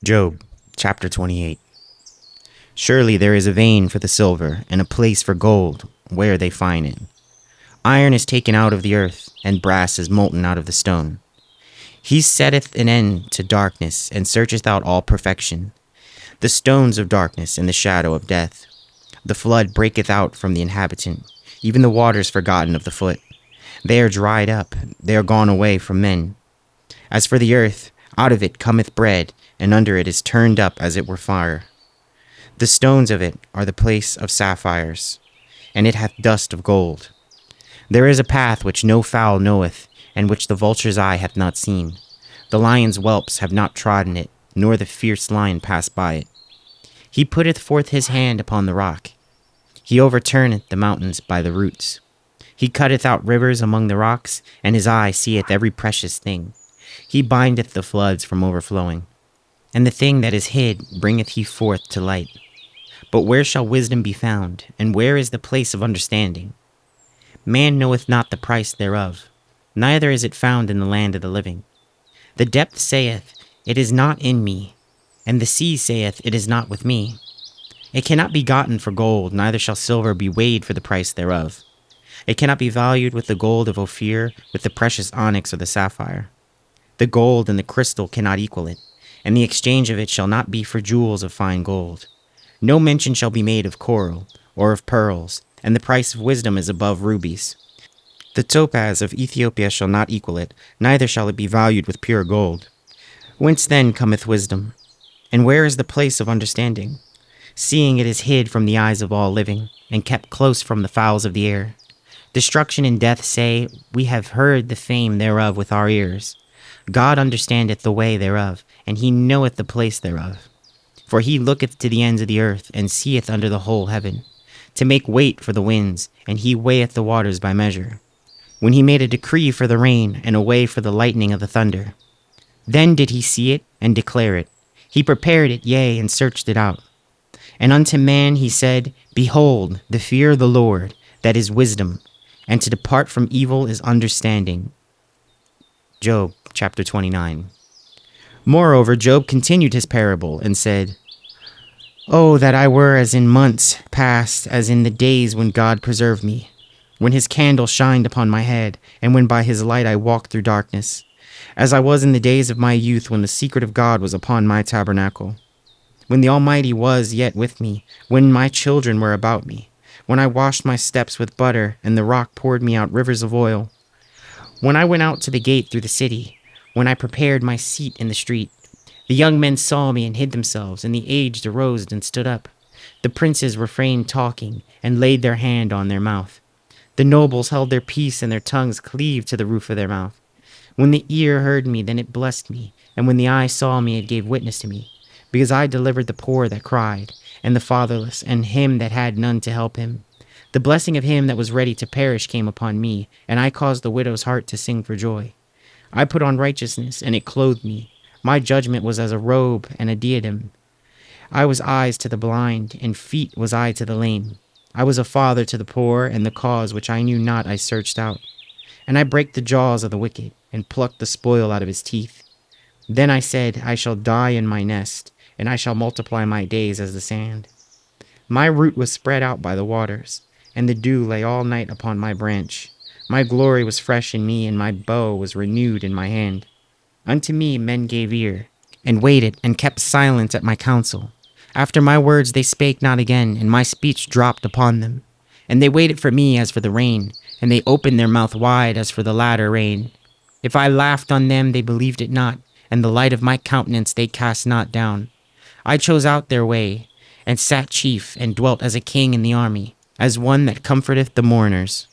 Job, chapter 28. Surely there is a vein for the silver, and a place for gold, where they find it. Iron is taken out of the earth, and brass is molten out of the stone. He setteth an end to darkness, and searcheth out all perfection. The stones of darkness and the shadow of death. The flood breaketh out from the inhabitant, even the waters forgotten of the foot. They are dried up, they are gone away from men. As for the earth, out of it cometh bread, and under it is turned up as it were fire. The stones of it are the place of sapphires, and it hath dust of gold. There is a path which no fowl knoweth, and which the vulture's eye hath not seen. The lion's whelps have not trodden it, nor the fierce lion passed by it. He putteth forth his hand upon the rock. He overturneth the mountains by the roots. He cutteth out rivers among the rocks, and his eye seeth every precious thing. He bindeth the floods from overflowing, and the thing that is hid bringeth he forth to light. But where shall wisdom be found, and where is the place of understanding? Man knoweth not the price thereof, neither is it found in the land of the living. The depth saith, It is not in me, and the sea saith, It is not with me. It cannot be gotten for gold, neither shall silver be weighed for the price thereof. It cannot be valued with the gold of Ophir, with the precious onyx or the sapphire. The gold and the crystal cannot equal it, and the exchange of it shall not be for jewels of fine gold. No mention shall be made of coral, or of pearls, and the price of wisdom is above rubies. The topaz of Ethiopia shall not equal it, neither shall it be valued with pure gold. Whence then cometh wisdom? And where is the place of understanding? Seeing it is hid from the eyes of all living, and kept close from the fowls of the air. Destruction and death say, We have heard the fame thereof with our ears. God understandeth the way thereof, and he knoweth the place thereof. For he looketh to the ends of the earth, and seeth under the whole heaven, to make weight for the winds, and he weigheth the waters by measure. When he made a decree for the rain, and a way for the lightning of the thunder. Then did he see it, and declare it. He prepared it, yea, and searched it out. And unto man he said, Behold, the fear of the Lord, that is wisdom, and to depart from evil is understanding. Job chapter 29. Moreover, Job continued his parable and said, Oh, that I were as in months past, as in the days when God preserved me, when his candle shined upon my head, and when by his light I walked through darkness, as I was in the days of my youth, when the secret of God was upon my tabernacle, when the Almighty was yet with me, when my children were about me, when I washed my steps with butter, and the rock poured me out rivers of oil, when I went out to the gate through the city, when I prepared my seat in the street. The young men saw me and hid themselves, and the aged arose and stood up. The princes refrained talking, and laid their hand on their mouth. The nobles held their peace, and their tongues cleaved to the roof of their mouth. When the ear heard me, then it blessed me, and when the eye saw me, it gave witness to me. Because I delivered the poor that cried, and the fatherless, and him that had none to help him. The blessing of him that was ready to perish came upon me, and I caused the widow's heart to sing for joy. I put on righteousness, and it clothed me. My judgment was as a robe and a diadem. I was eyes to the blind, and feet was I to the lame. I was a father to the poor, and the cause which I knew not I searched out. And I brake the jaws of the wicked, and plucked the spoil out of his teeth. Then I said, I shall die in my nest, and I shall multiply my days as the sand. My root was spread out by the waters, and the dew lay all night upon my branch. My glory was fresh in me, and my bow was renewed in my hand. Unto me men gave ear, and waited, and kept silence at my counsel. After my words they spake not again, and my speech dropped upon them. And they waited for me as for the rain, and they opened their mouth wide as for the latter rain. If I laughed on them, they believed it not, and the light of my countenance they cast not down. I chose out their way, and sat chief, and dwelt as a king in the army, as one that comforteth the mourners.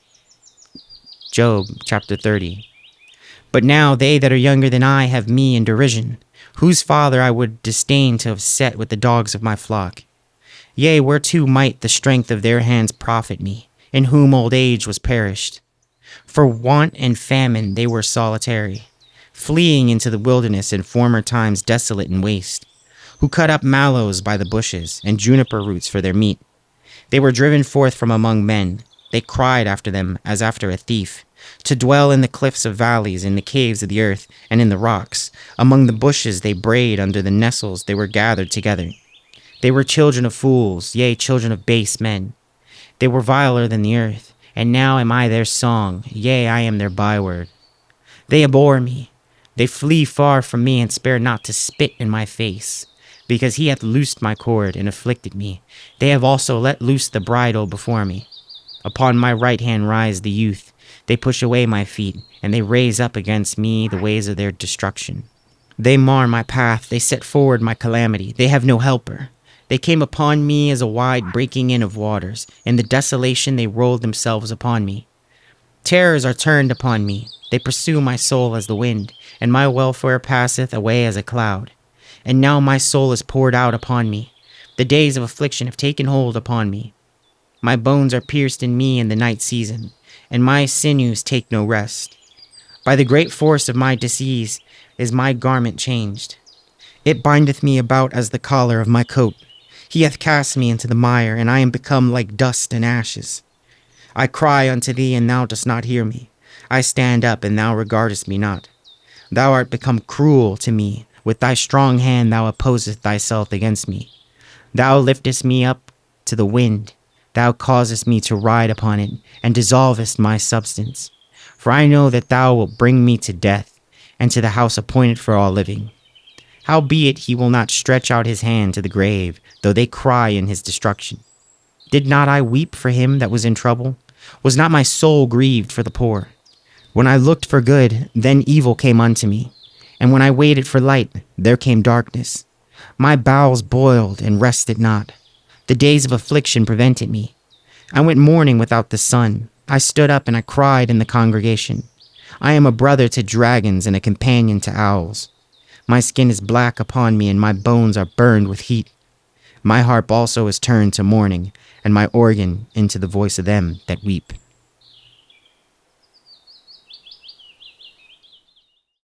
Job chapter 30. But now they that are younger than I have me in derision, whose father I would disdain to have set with the dogs of my flock. Yea, whereto might the strength of their hands profit me, in whom old age was perished? For want and famine they were solitary, fleeing into the wilderness in former times desolate and waste, who cut up mallows by the bushes, and juniper roots for their meat. They were driven forth from among men. They cried after them as after a thief. to dwell in the cliffs of valleys, in the caves of the earth, and in the rocks. Among the bushes they brayed, under the nettles they were gathered together. They were children of fools, yea, children of base men. They were viler than the earth, and now am I their song, yea, I am their byword. They abhor me. They flee far from me, and spare not to spit in my face. Because he hath loosed my cord, and afflicted me. They have also let loose the bridle before me. Upon my right hand rise the youth. They push away my feet, and they raise up against me the ways of their destruction. They mar my path, they set forward my calamity. They have no helper. They came upon me as a wide breaking in of waters. In the desolation they rolled themselves upon me. Terrors are turned upon me. They pursue my soul as the wind, and my welfare passeth away as a cloud. And now my soul is poured out upon me. The days of affliction have taken hold upon me. My bones are pierced in me in the night season, and my sinews take no rest. By the great force of my disease is my garment changed. It bindeth me about as the collar of my coat. He hath cast me into the mire, and I am become like dust and ashes. I cry unto thee, and thou dost not hear me. I stand up, and thou regardest me not. Thou art become cruel to me. With thy strong hand thou opposest thyself against me. Thou liftest me up to the wind. Thou causest me to ride upon it, and dissolvest my substance. For I know that thou wilt bring me to death, and to the house appointed for all living. Howbeit he will not stretch out his hand to the grave, though they cry in his destruction. Did not I weep for him that was in trouble? Was not my soul grieved for the poor? When I looked for good, then evil came unto me. And when I waited for light, there came darkness. My bowels boiled and rested not. The days of affliction prevented me. I went mourning without the sun. I stood up and I cried in the congregation. I am a brother to dragons and a companion to owls. My skin is black upon me, and my bones are burned with heat. My harp also is turned to mourning, and my organ into the voice of them that weep.